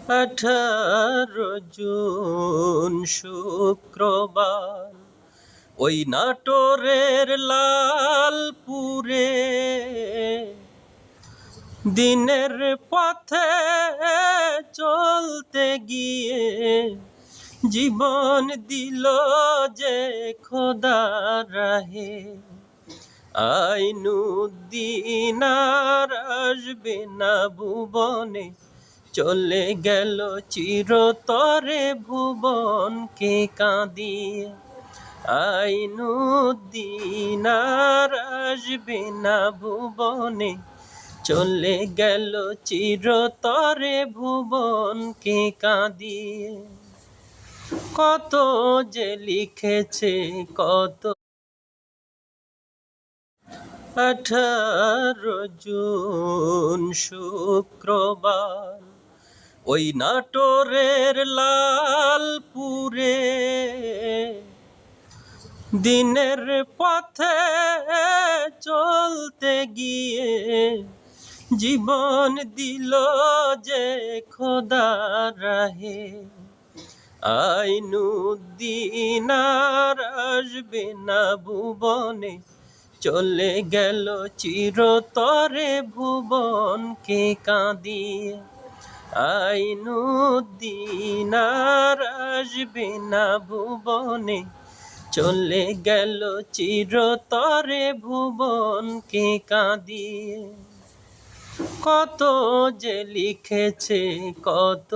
18 June শুক্রবার ওই নাটোরের লালপুরে দিনের পথে চলতে গিয়ে জীবন দিল যে খোদার রাহে। আইনুদ্দিন আর আসবে না ভুবনে, চলে গেল চিরতরে ভুবনকে কাঁদিয়ে। আইনুদ্দিন আর আসবে না ভুবনে, চলে গেল চিরতরে ভুবনকে কাঁদিয়ে। কত যে লিখেছে কত। 18 জুন শুক্রবার ওই নাটোরের লালপুরে দিনের পথে চলতে গিয়ে জীবন দিল যে খোদার রাহে। আইনুদ্দিন আর আসবে না ভুবনে, চলে গেল চিরতরে ভুবনকে কাঁদিয়ে। আইনুদ্দিন আর আসবে না ভুবনে, চলে গেল চিরতরে ভুবনকে কাঁদিয়ে। কত যে লিখেছে কত।